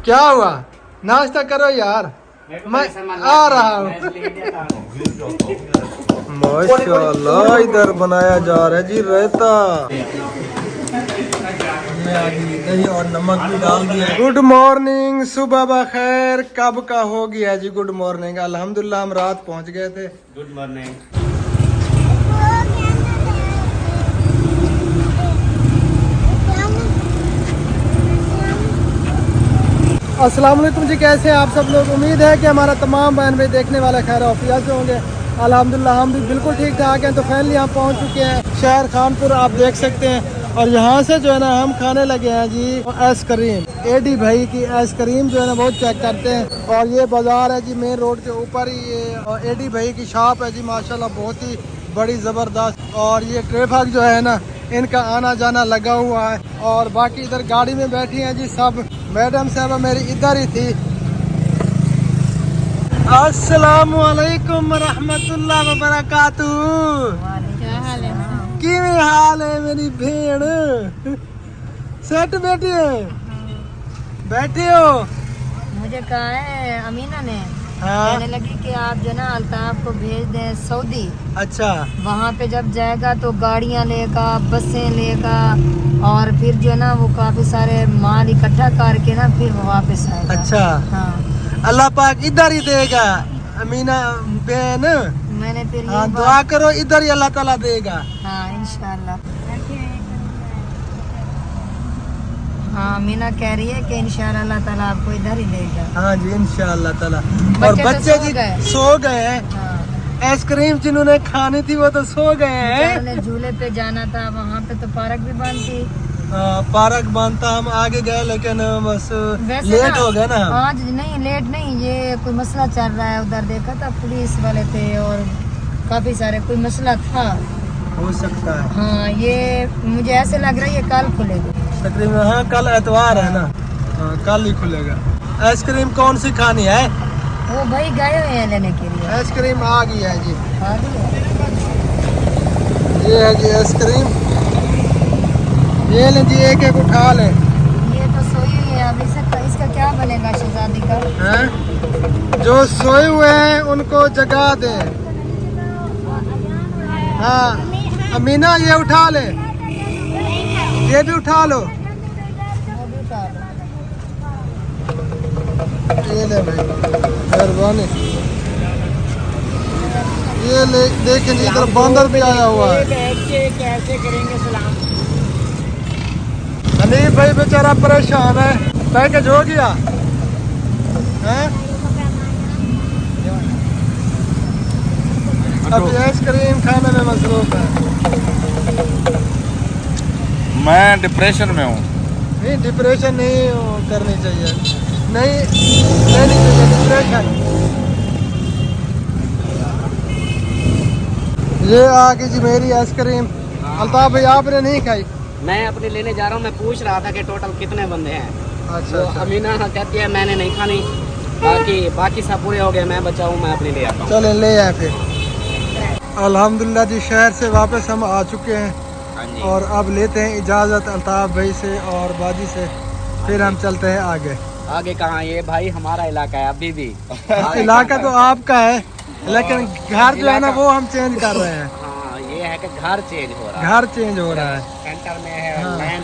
क्या हुआ? नाश्ता करो यार, मैं आ रहा हूँ। माशाल्लाह इधर बनाया जा रहा है जी रायता। दही और नमक भी डाल दिया। गुड मॉर्निंग, सुबह बखैर। कब का हो गया जी गुड मॉर्निंग? अल्हम्दुलिल्लाह हम रात पहुंच गए थे। Good morning. अस्सलाम वालेकुम जी, कैसे हैं आप सब लोग? उम्मीद है कि हमारा तमाम बहन भाई देखने वाले खैर ऑफिया से होंगे। अल्हम्दुलिल्लाह हम भी बिल्कुल ठीक ठाक हैं। तो फाइनली हम पहुंच चुके हैं शहर खानपुर, आप देख सकते हैं। और यहाँ से जो है ना हम खाने लगे हैं जी आइसक्रीम। एडी भाई की आइसक्रीम जो है ना वो चेक करते हैं। और ये बाजार है जी मेन रोड के ऊपर ही ये, और एडी भाई की शॉप है जी माशाल्लाह बहुत ही बड़ी ज़बरदस्त। और ये ट्रैफिक जो है ना इनका आना जाना लगा हुआ है। और बाकी इधर गाड़ी में बैठी हैं जी सब। मैडम साहब मेरी इधर ही थी। अस्सलामु अलैकुम रहमतुल्लाह व बरकातहू। की हाल है मेरी भेड़? सेट बैठी है? बैठे हो? मुझे कहा है अमीना ने, हाँ। कहने लगी कि आप जो ना अल्ताफ को भेज दें सऊदी। अच्छा। वहाँ पे जब जाएगा तो गाड़ियाँ लेगा, बसें लेगा, और फिर जो है ना वो काफी सारे माल इकट्ठा करके ना फिर वो वापस आएगा। अच्छा। हाँ, अल्लाह पाक इधर ही देगा अमीना बहन। मैंने फिर ये हाँ, दुआ करो इधर ही अल्लाह ताला देगा। हाँ इंशाल्लाह। हाँ, अमीना कह रही है कि इंशाल्लाह अल्लाह ताला आपको इधर ही देगा। हाँ जी इंशाल्लाह ताला। और बच्चे तो बच्चे सो जी गए। सो गए हैं। हाँ, आइसक्रीम जिन्होंने खानी थी वो तो सो गए हैं। बेचारों ने झूले पे जाना था, वहाँ पे तो पार्क भी बंद थी। पार्क बंद था, हम आगे गए लेकिन बस वैसे लेट ना, हो गए ना। आज नहीं, लेट नहीं, ये कोई मसला चल रहा है। उधर देखा था पुलिस वाले थे और काफी सारे कोई मसला था। हो सकता है। हाँ, ये मुझे ऐसे लग रहा है ये कल खुलेगा तकरीबन। हाँ कल एतवार है ना। हाँ कल ही खुलेगा। आइसक्रीम कौन सी खानी है? वो भाई गए हुए हैं लेने के लिए। आइसक्रीम आ गई है जी। आ गई है। ये है जी आइसक्रीम। ये ले जी, एक एक उठा ले। ये तो सोई हुई है, अब इसका क्या बनेगा शहजादी का? हैं? जो सोए हुए हैं उनको जगा दे। हाँ अमीना ये उठा ले, ये भी उठा लो। वो भी उतार लो। ये ले भाई, मेहरबानी। ये ले, देखें जी इधर बंदर भी आया हुआ है। कैसे करेंगे सलाम? हनीफ भाई बेचारा परेशान है। पैकेज हो गया है? अभी आइसक्रीम खाने में मसरूफ है। मैं डिप्रेशन में हूँ। नहीं डिप्रेशन नहीं करनी चाहिए, नहीं लेनी चाहिए डिप्रेशन। ये आ गई जी मेरी आइसक्रीम। अल्ताफ भाई आपने नहीं खाई? मैं अपने लेने जा रहा हूँ। मैं पूछ रहा था कि टोटल कितने बंदे हैं। अच्छा, तो अच्छा। अमीना कहती है मैंने नहीं खानी, बाकी सब पूरे हो गए, मैं बचा हूँ, मैं अपने ले आता हूँ। चले ले आए फिर। अल्हम्दुलिल्लाह जी शहर से वापस हम आ चुके हैं। हाँ जी। और अब लेते हैं इजाज़त अल्ताफ भाई से और बाजी से, फिर हम चलते हैं आगे। आगे कहाँ? ये भाई हमारा इलाका है अभी भी। इलाका तो आपका है लेकिन घर जो है ना वो हम चेंज कर रहे हैं। हाँ, ये है कि घर चेंज हो रहा है। घर चेंज हो रहा है। सेंटर में है हाँ। लैन।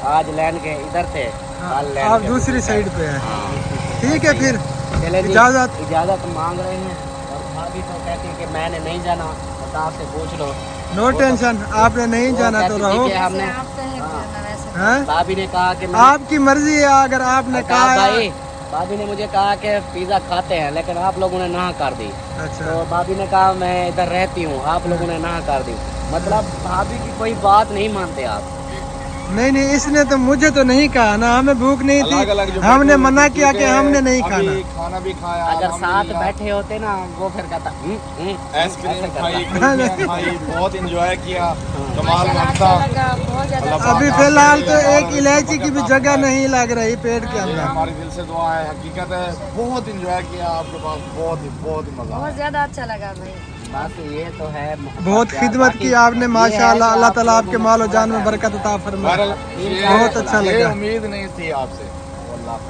आज लैन के इधर थे, कल लैन आप के दूसरी दूसरी साइड पे है। हाँ। ठीक है फिर चले जी, इजाज़त। इजाज़त मांग रहे हैं। और भाभी तो कहती है कि मैंने नहीं जाना, आप से पूछ लो। नो टेंशन, आपने नहीं जाना तो रहो। हमने आप तो नहीं करना वैसे। हैं? भाभी ने कहा कि आपकी मर्जी है, अगर आपने कहा। भाई भाभी ने मुझे कहा कि पिज़्ज़ा खाते हैं, लेकिन आप लोगों ने ना कर दी। अच्छा। तो भाभी ने कहा मैं इधर रहती हूँ, आप लोगों ने ना कर दी। मतलब भाभी की कोई बात नहीं मानते आप। नहीं नहीं, इसने तो मुझे तो नहीं कहा ना, हमें भूख नहीं थी, हमने मना किया कि हमने नहीं खाना। खाना भी खाया। अगर साथ बैठे होते ना वो फिर कहता आइसक्रीम खाई, कुल्फियाँ खाई, बहुत एंजॉय किया, कमाल अच्छा लगता। लगा, बहुत ज्यादा। अभी फिलहाल तो एक इलायची की भी जगह नहीं लग रही पेट के अंदर। हमारे दिल से दुआ है, हकीकत है, बहुत एंजॉय किया आपके पास, बहुत ही मजा। बहुत ज्यादा अच्छा लगा भाई। बस ये तो है बहुत खिदमत की आपने माशाल्लाह। अल्लाह ताला आपके माल और जान में बरकत अता फरमाए। बहुत अच्छा लगा। उम्मीद नहीं थी आपसे।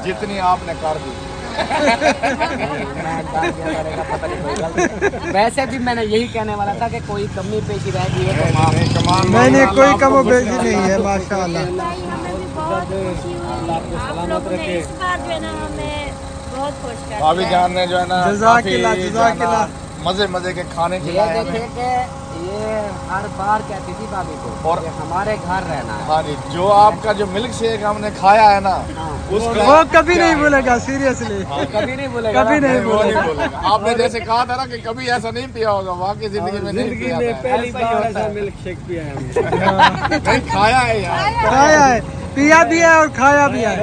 जितनी आपने कर दी। वैसे भी मैंने यही कहने वाला था कि कोई कमी पेशी रह गई है तो माफ। मैंने कोई कमो बेची नहीं है माशाल्लाह। भाई हमें भी बहुत खुशी हुई, आप लोगों ने इस बार जो है ना हमें बहुत खुश कर भाभी जान ने जो है ना जज़ाकिल्लाह, काफी जज़ाकिल्लाह। मजे मजे के खाने ये खिलाए देखे हमें। कि ये हर बार कहती थी भाभी को और कि हमारे घर रहना है। हाँ जी, जो आपका जो मिल्क शेक हमने खाया है ना, उसका वो कभी नहीं भूलेगा सीरियसली। कभी नहीं बोलेगा कभी ना। नहीं वो नहीं बोलेगा। बोलेगा। आपने जैसे कहा था ना कि कभी ऐसा नहीं पिया होगा, वाकई जिंदगी में नहीं पिया था। पहली बार ऐसा मिल्क शेक पिया है हमने। नहीं खाया है यार। खाया है, पिया भी है और खाया भी है।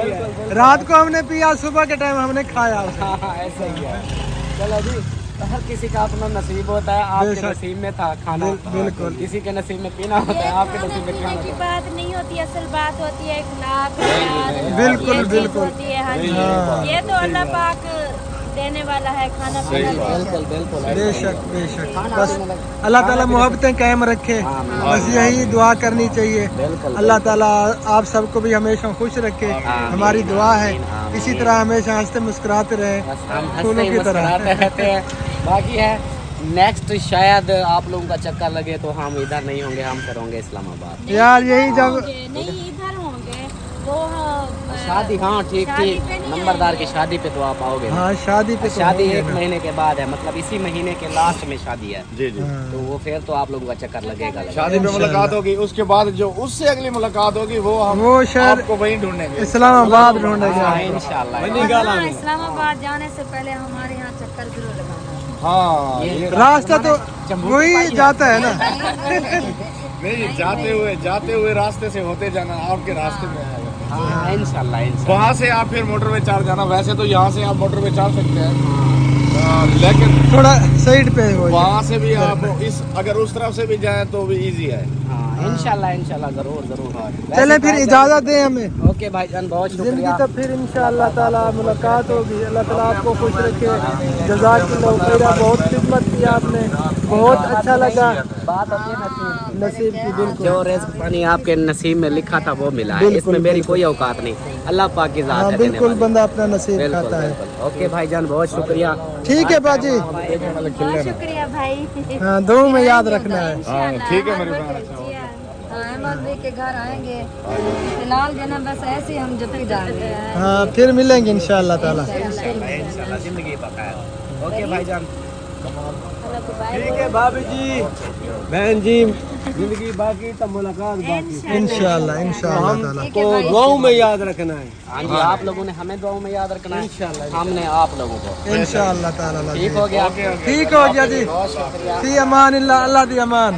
रात को हमने पिया, सुबह के टाइम हमने खाया उसे। हाँ ऐसा ही है। चलो जी, तो हर किसी का अपना नसीब होता है। आपके बेशक। नसीब में था खाना, बिल्कुल। किसी के नसीब में पीना होता है, आपके नसीब में पीना की होता है। बात नहीं होती, असल बात होती है इखलाक, प्यार, बिल्कुल, ये चीज़ बिल्कुल। होती है। हाँ जी, हाँ। ये तो अल्लाह पाक देने वाला है, खाना पीना बिल्कुल बिल्कुल बेशक बेशक। बस अल्लाह ताला मोहब्बतें कायम रखे, बस यही दुआ करनी चाहिए। बिल्कुल। अल्लाह ताला आप सबको भी हमेशा खुश रखे, हमारी दुआ है। इसी तरह हमेशा हंसते मुस्कुराते रहे, बस हम फूलों हंसते की तरह। मुस्कुराते रहते हैं। बाकी है नेक्स्ट शायद आप लोगों का चक्कर लगे तो हम इधर नहीं होंगे, हम फिर होंगे इस्लामाबाद। यार यही जब होंगे, नहीं इधर होंगे वो शादी, हाँ ठीक शादी ठीक, पे नहीं नंबरदार की शादी पे तो आप आओगे ना। हाँ शादी पे तो शादी होंगे एक ना। महीने के बाद है, मतलब इसी महीने के लास्ट में शादी है। जी जी। हाँ। तो वो फिर तो आप लोगों का चक्कर लगेगा। शादी पे मुलाकात होगी, उसके बाद जो उससे अगली मुलाकात होगी वो हम वो शायद आपको वहीं ढूंढेंगे। इस्लामाबाद ढूंढेंगे हाँ, आपको। इंशाल्लाह। हाँ, इस्लामाबाद जाने से पहले हमारे यहाँ चक्कर जरूर लगाना। हाँ ये ये रास्ता तो वही जाता है ना। नहीं, जाते हुए रास्ते से होते जाना, आपके रास्ते में आएगा। हाँ इंशाल्लाह इंशाल्लाह। वहाँ से आप फिर मोटर पे चढ़ जाना। वैसे तो यहाँ से आप मोटर पे चढ़ सकते हैं, लेकिन थोड़ा साइड पे हो जाए। वहाँ से भी आप अगर उस तरफ से भी जाएं तो भी इजी है। हाँ इंशाल्लाह इंशाल्लाह जरूर जरूर। चले फिर इजाजत दें हमें। ओके भाईजान, बहुत जिंदगी शुक्रिया। तो फिर इंशाअल्लाह ताला मुलाकात होगी। अल्लाह ताला आपको खुश रखे। जज़ाकल्लाह खैरा, बहुत खिदमत की आपने, बहुत अच्छा लगा। बात होती है नसीब की, बिल्कुल। जो रिस्क पानी आपके नसीब में लिखा था वो मिला है, बिल्कुल, इसमें मेरी बिल्कुल। कोई औकात नहीं। अल्लाह पाक की जात हाँ है देने बिल्कुल, वाली। बंदा अपना नसीब बिल्कुल, खाता है। बिल्कुल। ओके भाईजान, बहुत शुक्रिया। ठीक है बाजी। बहुत शुक्रिया भाई। हाँ, दुआ में याद रखना है। हाँ ठीक है मेरे जी, भाई। हाँ। अहमद भाई के घर आएंगे फिलहाल जो है ना, बस ऐसे हम जपी जा रहे हैं। हाँ फिर मिलेंगे इंशाअल्लाह ताला। इंशाल्लाह जिंदगी बखैर। ओके भाईजान। ठीक है भाभी जी, बहन जी, जिंदगी बाकी तो मुलाकात बाकी। इंशाअल्लाह इंशाअल्लाह ताला। तो दुआओं में याद रखना है। हाँ जी, आप लोगों ने हमें दुआओं में याद रखना है, हमने आप लोगों को। इंशाअल्लाह ताला। ठीक हो गया। ठीक हो गया जी। फी अमान अल्लाह दी अमान।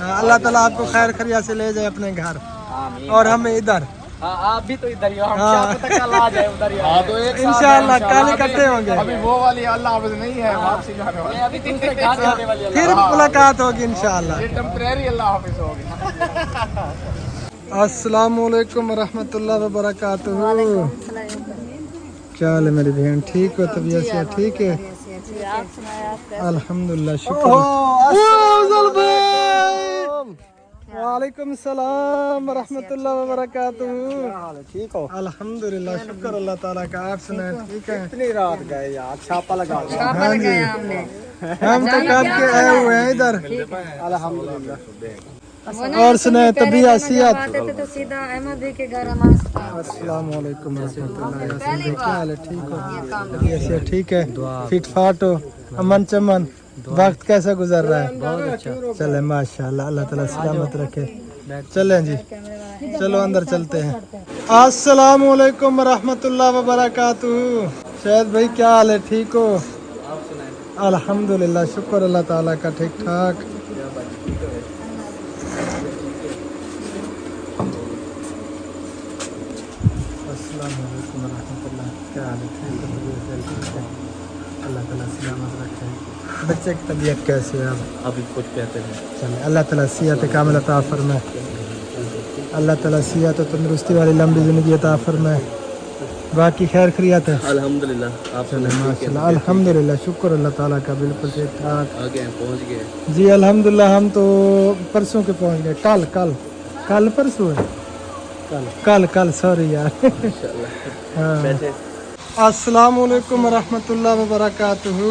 हाँ, अल्लाह ताला आपको खैर खरिया से ले जाए अपने घर, आमीन। और हमें इधर। हाँ आप भी तो इधर ही हो, हम हाँ। क्या पता कल आ जाए उधर ही आ हाँ जाए। तो एक साथ इंशाअल्लाह है, कल इकट्ठे होंगे। अभी वो वाली अल्लाह हाफ़िज़ नहीं है, वापसी जाने वाली। ये अभी दूसरे घर जाने वाली है। फिर मुलाकात होगी इंशाअल्लाह। ये टेम्परेरी अल्लाह हाफ़िज़ होगी। अस्सलामु अलैकुम रहमतुल्लाह व बरकातुहू। क्या हाल है मेरी बहन, ठीक हो? तबीयत से ठीक है? अल्हम्दुलिल्लाह, शुक्र। वालेकुम सलाम व रहमतुल्लाह व बरकातुहू। ठीक हो? अल्हम्दुलिल्लाह, शुक्र अल्लाह ताला का। आप सुनाए, ठीक है? कितनी रात गए यार, छापा लगा दिया। छापा लगाया हमने। हम तो कब के आए हुए हैं इधर। अल्हम्दुलिल्लाह। और सुनाए, तबीयत सेहत? आते थे तो सीधा अहमद भाई के घर हमारे साथ। अस्सलाम वालेकुम रहमतुल्लाह। क्या हाल है, ठीक हो? तबीयत सेहत ठीक है? फिट फाट हो? अमन चमन? वक्त कैसा गुजर रहा है? बहुत अच्छा। चले माशाल्लाह, अल्लाह ताला सलामत रखे। चलें जी, चलो अंदर चलते हैं। अस्सलाम वालेकुम रहमतुल्लाह व बरकातुहू। शायद भाई, क्या हाल है, ठीक हो? अल्हम्दुलिल्लाह, शुक्र अल्लाह ताला का, ठीक ठाक। अस्सलाम वालेकुम रहमतुल्लाह। क्या हाल है, ठीक हो? ठीक है? अल्लाह ताला सलामत रखे। बच्चे की तबीयत कैसे है अब? अभी कुछ कहते हैं। चले, अल्लाह ताला सेहत कामिल अता फरमाए। अल्लाह ताला सेहत और तंदुरुस्ती वाली लंबी ज़िंदगी अता फरमाए। बाकी खैर खैरियत है? अल्हम्दुलिल्लाह। आप चले माशाल्लाह, अल्हम्दुलिल्लाह, शुक्र अल्लाह ताला का, बिल्कुल ठीक ठाक। आगे पहुंच गए? जी अल्हम्दुलिल्लाह, हम तो परसों के पहुंच गए। कल परसों है। कल सॉरी यार। हाँ। अस्सलाम वालेकुम रहमतुल्लाह व बरकातुहू।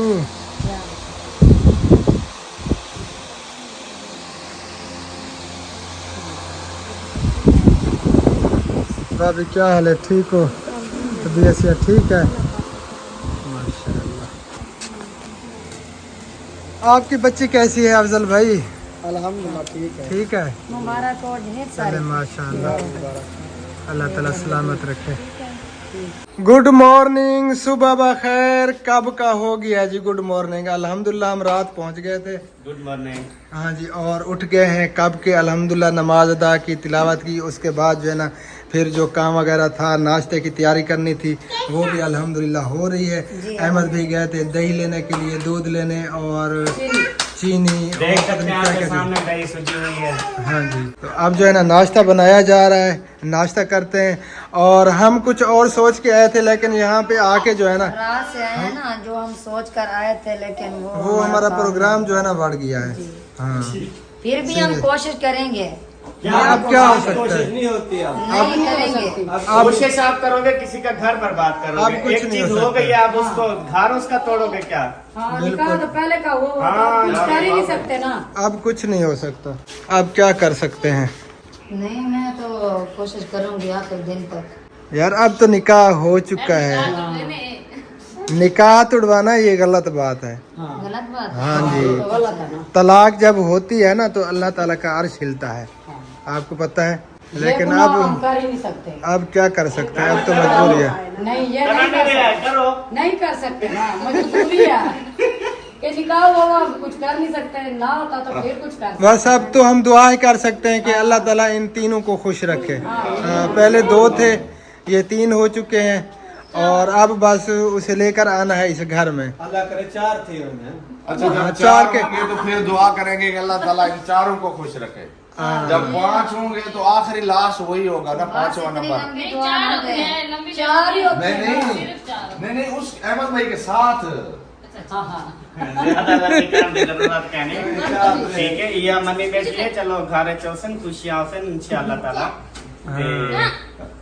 भाभी क्या हाल है, ठीक हो? तबीयत से ठीक है माशाल्लाह। आपकी बच्ची कैसी है अफजल भाई? अल्हम्दुलिल्लाह ठीक है। मुबारक और ढेर सारे। चले माशाल्लाह, अल्लाह ताला सलामत रखे। गुड मॉर्निंग, सुबह बखैर। कब का हो गया जी गुड मॉर्निंग? अल्हम्दुलिल्लाह हम रात पहुंच गए थे। Good morning. हाँ जी, और उठ गए हैं कब के अल्हम्दुलिल्लाह, नमाज अदा की, तिलावत की, उसके बाद जो है ना फिर जो काम वगैरह था, नाश्ते की तैयारी करनी थी, वो भी अल्हम्दुलिल्लाह हो रही है। अहमद भी गए थे दही लेने के लिए, दूध लेने और चीनी देख सकते हैं आपके सामने दही सूजी हुई है। हाँ जी, तो अब जो है ना नाश्ता बनाया जा रहा है, नाश्ता करते हैं। और हम कुछ और सोच के आए थे, लेकिन यहाँ पे आके जो है ना रात से आए हैं ना, जो हम सोच कर आए थे, लेकिन वो हमारा प्रोग्राम जो है ना बढ़ गया है। हाँ, फिर भी हम कोशिश करेंगे। अब क्या हो सकता कोशिश है? नहीं होती अब। नहीं करेंगे। अब कोशिश आप करोगे, किसी का घर बर्बाद अब करोगे। कुछ एक नहीं चीज हो हो गई, सकता। आप उसको घर उसका तोड़ोगे क्या? बिल्कुल, तो पहले का वो हाँ, कुछ कर ही नहीं सकते ना। अब कुछ नहीं हो सकता। अब क्या कर सकते हैं नहीं, मैं तो कोशिश करूंगी आखिर दिन तक। यार? अब तो निकाह हो चुका है, निकाह तुड़वाना ये गलत बात है। गलत बात। हाँ जी, तलाक जब होती है ना तो अल्लाह ताला का अर्श हिलता है, आपको पता है। लेकिन अब कर ही नहीं सकते। अब क्या कर सकते हैं, अब तो मजबूरी है। नहीं, ये नहीं कर सकते। करो। नहीं कर सकते ना, मजबूरी है कि निकाह हुआ, कुछ कर नहीं सकते। ना होता तो फिर कुछ कर सकते। बस अब तो हम दुआ ही कर सकते हैं कि अल्लाह ताला इन तीनों को खुश रखे। पहले 2 थे, ये 3 हो चुके हैं, और अब बस उसे लेकर आना है इस घर में। अल्लाह करे 4 थे उन्हें। अच्छा, जब हाँ, 4 चार के- होंगे तो फिर दुआ करेंगे कि अल्लाह ताला इन चारों को खुश रखे। जब 5 होंगे तो आखिरी लास्ट वही होगा ना, 5वां नंबर। लंबी दुआ ना दे। चार ही होते नहीं हैं। नहीं, उस अहमद भाई के साथ। ज्यादा लंबी करने की जरूरत क्या नहीं। ठीक है, ये मनी बैठिए, चलो घर चलसन खुशियां से इंशाअल्लाह ताला। ते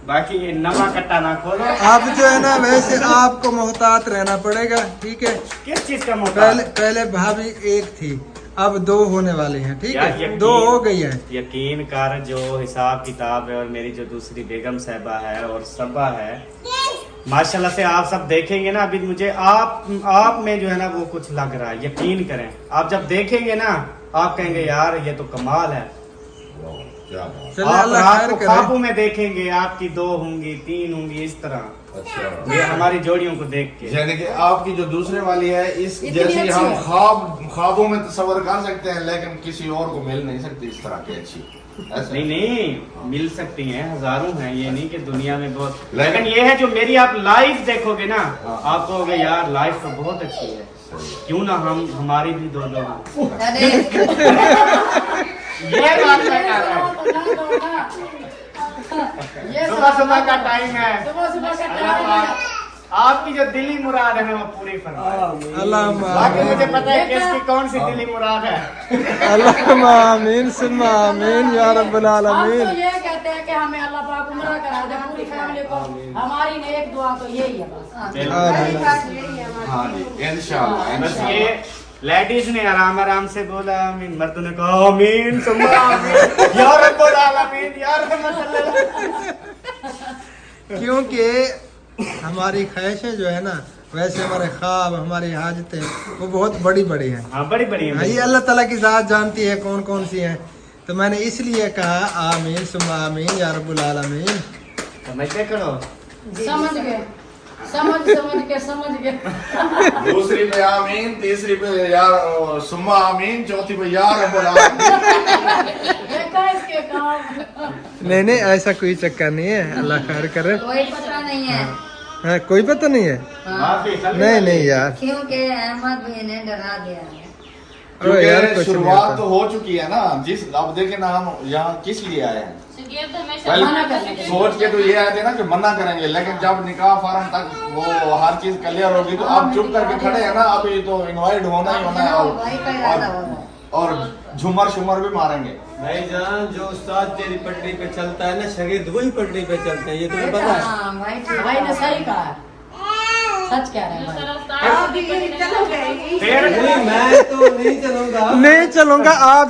बाकी ये नवा कट्टा ना खोलो। अब जो है ना वैसे आपको मोहतात रहना पड़ेगा, ठीक है? किस चीज का मुद्दा? पहले भाभी 1 थी, अब 2 होने वाली हैं, ठीक यार, है? यकीन- 2 हो गई है। यकीन कर, जो हिसाब किताब है, और मेरी जो दूसरी बेगम साहबा है और सबा है, माशाल्लाह से आप सब देखेंगे ना। अभी मुझे आप में जो है ना वो कुछ लग रहा है, यकीन करें। आप जब देखेंगे ना, आप कहेंगे यार ये तो कमाल है। चलिए आप अल्लाह रात खैर को करे। ख्वाबों में देखेंगे आपकी 2 होंगी, 3 होंगी, इस तरह। अच्छा, ये हमारी जोड़ियों को देख के। यानी कि आपकी जो दूसरे वाली है, इस इतनी जैसे अच्छी हम है। ख्वाबों में तस्वर कर सकते हैं, लेकिन किसी और को मिल नहीं सकती इस तरह की अच्छी। ऐसा? नहीं, मिल सकती हैं, हजारों हैं, ये नहीं कि दुनिया में बहुत। लेकिन- लेकिन ये है जो मेरी आप लाइफ देखोगे ना, आप कहोगे यार लाइफ तो बहुत अच्छी है, क्यों ना हमारी भी 2 हो। अरे ये बात मैं कर रहा हूँ। ये सुबह सुबह का टाइम है, सुबह सुबह का अल्लाह टाइम पाक आपकी जो दिली मुराद है वो पूरी फरमाए। अल्लाह बाकी मुझे पता है किसकी कौन सी दिली मुराद है। अल्लाह आमीन सुम्मा आमीन या रब्बल हम आलमीन। तो ये कहते हैं कि हमें अल्लाह पाक उम्रा करा दे पूरी फैमिली को। हमारी नेक दुआ तो यही है बस। बिल्कुल। पहली बात यही है हमारी। हाँ जी, इंशाल्लाह बस इंशाल्लाह। ये लेडीज ने आराम आराम से बोला आमीन, मर्दों ने कहा आमीन सुम्मा आमीन या रब्बुल आलमीन या रहमतुल्लिल। क्योंकि हमारी ख्वाहिशें जो है ना, वैसे हमारे ख्वाब, हमारी हाजतें वो बहुत बड़ी बड़ी हैं। हाँ, बड़ी बड़ी हाँ, है। ये अल्लाह ताला की ज़ात जानती है कौन कौन सी हैं। तो मैंने इसलिए कहा आमीन सुम्मा आमीन या रब्बुल आलमीन। समझते करो। समझ गए, समझ गए। दूसरी पे आमीन, तीसरी पे यार सुम्मा आमीन, चौथी पे यार रब्बुल आलमीन। देखा इसके काम। नहीं नहीं, ऐसा कोई चक्कर नहीं है, अल्लाह खैर करे। कोई पता नहीं है। हाँ, कोई पता नहीं है। माफी खली नहीं खली। नहीं यार, क्योंकि अहमद भी इन्हें डरा दिया है। अरे यार क्योंकि कुछ नहीं शुरुआत होता। तो हो चुकी है ना। जिस अब देखे ना, हम यहाँ किस लिए आए हैं? पहले सोच के तो ये आए थे ना कि मना करेंगे, लेकिन जब निकाह फार्म तक वो हर चीज क्लियर होगी तो आप चुप करके खड़े हैं ना। अभी तो इनवाइट होना ही होना है, भाई का इरादा हो रहा है। और झूमर शुमर भी मारेंगे। भाईजान जो उस्ताद तेरी पटरी पे चलता है ना, शागिर्द वही पटरी पे चलते हैं, ये तुम्हें पता है? हाँ भाई ठीक भाई ने सही कहा, सच कह रहे हैं भाई। नहीं, मैं तो नहीं चलूंगा। नहीं चलूंगा, आप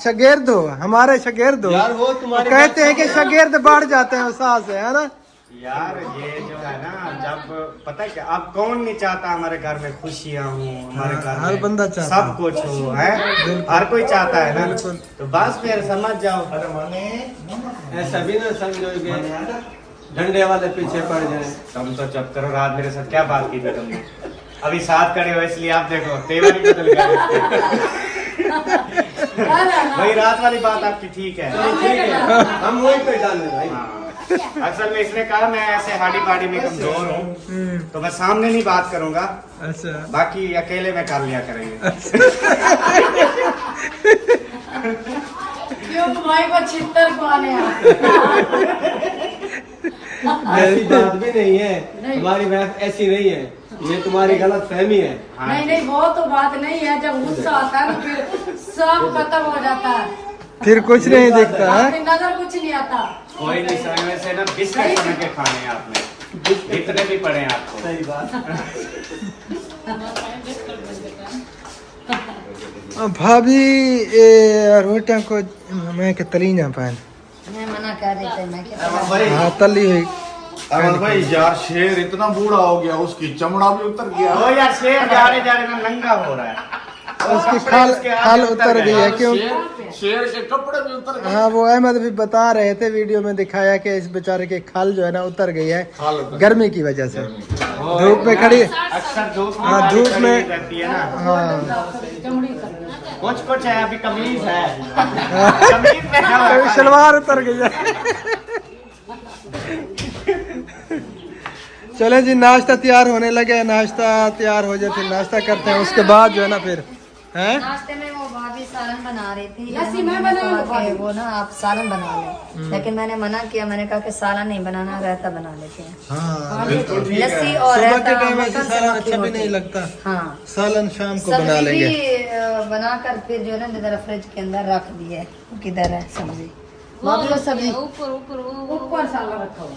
शागिर्द हो, हमारे शागिर्द हो यार वो तुम्हारी कहते हैं कि शागिर्द बढ़ जाते हैं उस्ताद से, है ना। यार ये जो है ना, जब पता है क्या, अब कौन नहीं चाहता हमारे घर में खुशियाँ हो, हमारे घर हर में बंदा चाहता सब कुछ हो, है हर कोई चाहता है ना। तो बस फिर समझ जाओ, ऐसा भी ना समझो कि डंडे वाले पीछे पड़ जाए। तुम तो चुप करो। रात मेरे साथ क्या बात की थी तुमने? अभी साथ खड़े हो इसलिए आप देखो तेवर ही बदल गया। वही रात वाली बात आपकी ठीक है। ठीक है, हम वही पे डाल भाई। हाँ। असल में इसने कहा मैं ऐसे हाडी पाडी में कमजोर हूँ, तो मैं सामने नहीं बात करूंगा, अच्छा बाकी अकेले में कर लिया करेंगे। क्यों भाई को छितर को आने ऐसी बात भी नहीं है, नहीं। हमारी वाइफ ऐसी नहीं है, ये तुम्हारी गलत फहमी है। नहीं नहीं, वो तो बात नहीं है। जब गुस्सा आता है ना फिर सब खत्म हो जाता है, फिर कुछ नहीं दिखता है। फिर नजर कुछ नहीं आता। कोई नहीं समय से ना बिस्किट बना के खाने हैं आपने, इतने भी पड़े हैं आपको। सही बात। भाभी रोटियां को मैं के तली ना पाए, मैं मना कर रही थी, मैं क्या भाई हाँ तली हुई। अमन भाई यार शेर इतना बूढ़ा हो गया, उसकी चमड़ा भी उतर गया। ओ यार शेर जाने जाने में नंगा हो रहा है, उसकी खाल उतर गई है क्यों? शेर के कपड़े भी उतर गए। हाँ वो अहमद भी बता रहे थे, वीडियो में दिखाया कि इस बेचारे के खाल जो है ना उतर गई है खाल उतर गई। गर्मी की वजह से, धूप में खड़ी। अक्सर धूप में हाँ, धूप खड़ी में- रहती है ना। हाँ चमड़ी कर कुछ कुछ है, अभी कमीज है, कमीज में है। कभी सलवार उतर गई है। चले जी नाश्ता तैयार होने लगे, नाश्ता तैयार हो जाए फिर नाश्ता करते हैं, उसके बाद जो है ना फिर हैं नाश्ते में वो भाभी सालन बना रही थी, लस्सी मैं मैंने बना लूं कहा कि वो ना आप सालन बना लें, लेकिन मैंने मना किया, मैंने कहा कि सालन नहीं बनाना, रायता बना लेते हैं। हाँ लस्सी और सुबह के रायता टाइम ऐसे मक्खन से सालन मक्खी अच्छा भी रोटी। नहीं लगता, हाँ सालन शाम को बना सब्जी लेंगे। भी बनाकर फिर जो है ना जरा फ्रिज के अंदर रख दी है। वो किधर है सब्जी? भाभी वो सब्जी ऊपर साला रखा हुआ।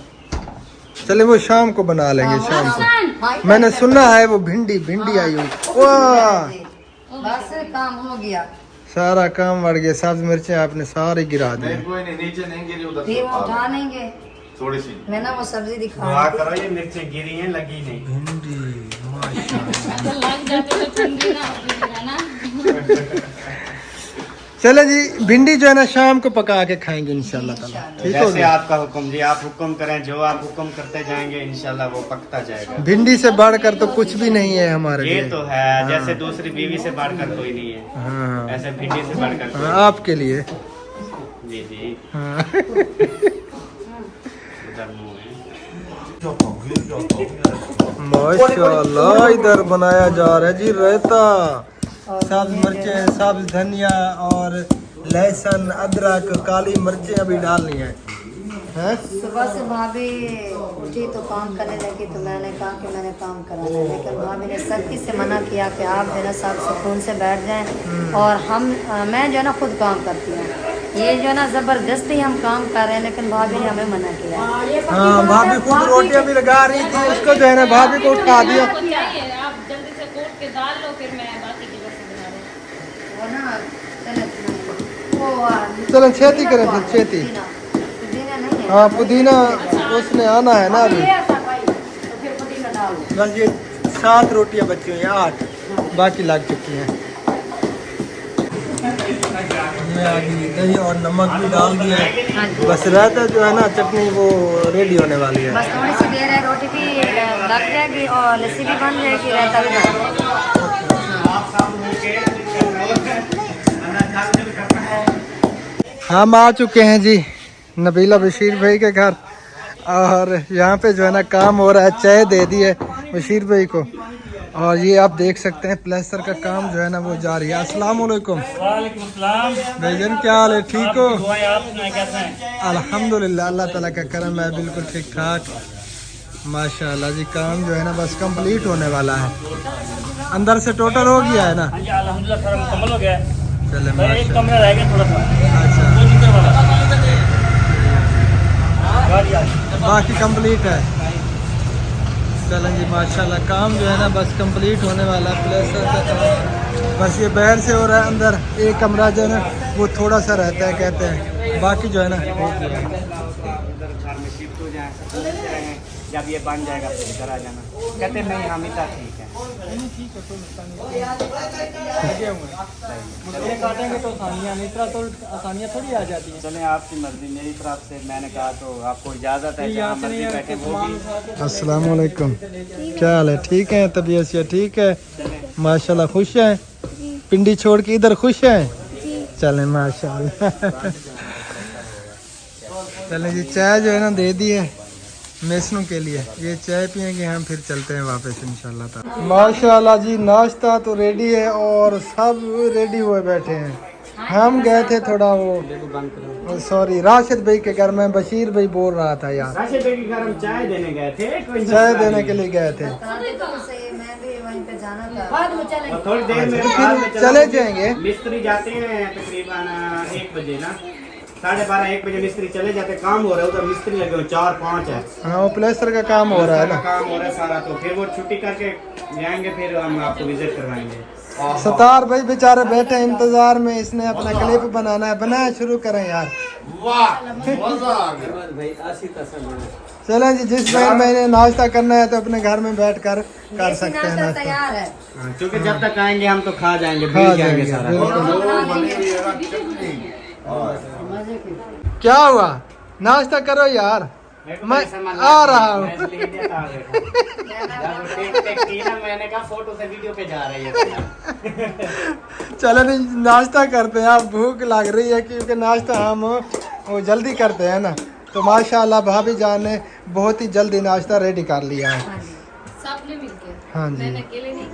चले वो शाम को बना लेंगे, शाम को। हाँ, मैंने सुना है वो भिंडी आई हुई, वाह बस काम हो गया, सारा काम बढ़ गया। सब्ज मिर्चें आपने सारी गिरा दी। नहीं कोई नहीं, नीचे नहीं गिरी, उधर फिर से वो उठा उठा लो। लेंगे। थोड़ी सी मैं ना वो सब्जी दिखा दुआ रही थी। करो ये मिर्चें गिरी हैं, लगी नहीं। भिंडी माशाल्लाह। चले जी भिंडी जो है ना शाम को पका के खाएंगे इंशाल्लाह ताला, ठीक हो जैसे गया। आपका हुक्म जी, आप हुक्म करें, जो आप हुक्म करते जाएंगे इंशाल्लाह वो पकता जाएगा। भिंडी से बढ़कर तो कुछ भी नहीं है हमारे ये लिए। तो है, जैसे दूसरी बीवी से बढ़कर कोई नहीं है, हाँ ऐसे भिंडी से बढ़कर कोई हाँ, आपके लिए जी जी। हाँ। उधर मुंह है। माशाल्लाह इधर बनाया जा रहा है जी रायता, सब्ज मिर्चें, सब्ज धनिया और लहसुन, अदरक, काली मिर्चें अभी डालनी है। हैं? सुबह से भाभी उठी तो काम करने लगी, तो मैंने कहा कि मैंने काम कराना है, लेकिन भाभी ने सख्ती से मना किया कि आप जो है ना सब सुकून से बैठ जाएं और मैं जो है ना खुद काम करती हूँ। ये जो है ना ज़बरदस्ती हम काम कर रहे हैं, लेकिन भाभी ने हमें मना किया। हाँ भाभी खुद रोटियां भी लगा रही थी, उसको जो है ना भाभी को उठा दिया। आपको चाहिए, आप जल्दी से कूट के डाल लो, फिर मैं बाकी की रेसिपी बना दूँ। वो ना वो चलो छेती करें फिर, छेती। पुदीना नहीं है। हाँ पुदीना उसने आना है ना अभी। ये ऐसा भाई, तो फिर पुदीना डाल दो। बस ये 7 रोटियां बची हुई हैं, 8 बाकी लग चुकी हैं। हमने आगे दही और नमक भी डाल दिया है, बस रायता जो है ना चटनी वो रेडी होने वाली है। बस थोड़ी सी देर है, रोटी भी लग जाएगी और लस्सी भी बन जाएगी, रायता भी बन जाएगा। हम आ चुके हैं जी नबीला बशीर भाई के घर, और यहाँ पे जो है ना काम हो रहा है, चाय दे दी है बशीर भाई को, और ये आप देख सकते हैं प्लास्टर का काम जो है ना वो जारी है। अस्सलाम वालेकुम भाईजान, क्या हाल है, ठीक हो? अल्हम्दुलिल्लाह, अल्लाह ताला का करम है, बिल्कुल ठीक ठाक माशाल्लाह जी। काम जो है ना बस कंप्लीट होने वाला है, अंदर से टोटल हो गया है ना? अल्हम्दुलिल्लाह सारा मुकम्मल हो गया। चले एक माशाल्लाह। कमरा रह गया थोड़ा सा, अच्छा, वो जूते वाला गाड़ी आ गई। बाकी कंप्लीट है। चलें जी माशाल्लाह, काम जो है ना बस कंप्लीट होने वाला है। प्लेस्टर का काम बस ये बाहर से हो रहा है, अंदर एक कमरा जो है ना वो थोड़ा सा रहता है कहते हैं, बाकी जो है ना उधर घर में शिफ्ट हो जाए, सब सोच रहे हैं जब ये बन जाएगा फिर इधर आ जाना। कहते हैं नहीं हम इतना ठीक है। मुझे काटेंगे तो आसानियाँ नहीं, इतना तो आसानियाँ थोड़ी आ जाती हैं। चलें आपकी मर्जी, मेरी तरफ से मैंने कहा तो आपको इजाज़त है, जहाँ मर्जी बैठे वो भी। अस्सलाम वालेकुम, क्या हाल है? ठीक है, तबीयत से ठीक है माशाल्लाह? खुश हैं? पिंडी छोड़ के इधर खुश हैं? चलें माशाल्लाह। चलें जी, चाय जो है ना दे दी है मेसनों के लिए, ये चाय पियेंगे हम, फिर चलते हैं वापस इंशाल्लाह। माशाल्लाह जी, नाश्ता तो रेडी है और सब रेडी हुए बैठे हैं। हम गए थे थोड़ा वो सॉरी राशिद भाई के घर में, बशीर भाई बोल रहा था यार, राशिद भाई के घर हम चाय देने गए थे, कोई चाय देने के लिए गए थे। मैं भी वहीं पे जाना था। बाद में चलेंगे। और थोड़ी देर में फिर बाद में चले जाएंगे। मिस्त्री जाते हैं तकरीबन 1 बजे ना, 12:30 1 बजे मिस्त्री चले जाते, काम हो रहा है उधर, मिस्त्री लगे हुए 4-5 है। हाँ, वो प्लेस्टर का काम हो रहा है ना। काम हो रहा है सारा, तो फिर वो छुट्टी करके जाएंगे, फिर हम आपको विजिट करवाएंगे। सतार भाई बेचारे बैठे हैं इंतजार में, इसने अपना क्लिप बनाना है, बनाया शुरू करें यार। वाह मजा आ गया। भाई आशी तसल्ली। चलें जी, जिस बहन मैंने नाश्ता करना है तो अपने घर में बैठकर कर सकते हैं नाश्ता नाश्ता। तैयार है। हाँ, क्योंकि जब तक आएंगे हम तो खा जाएंगे, खा भूल जाएंगे जाएंगे, सारा। बिल्कुल। और जो बनी हुई है ना चटनी, मजे की। क्या हुआ? नाश्ता करो यार, मैं आ रहा हूँ। मैंने कहा फोटो से वीडियो पे जा रही है। चलो नहीं, नाश्ता करते हैं, आप भूख लग रही है क्योंकि नाश्ता हम वो जल्दी करते हैं ना, तो माशाल्लाह भाभी जान ने बहुत ही जल्दी नाश्ता रेडी कर लिया है। सबने मिलके, हाँ जी, मैंने अकेले नहीं।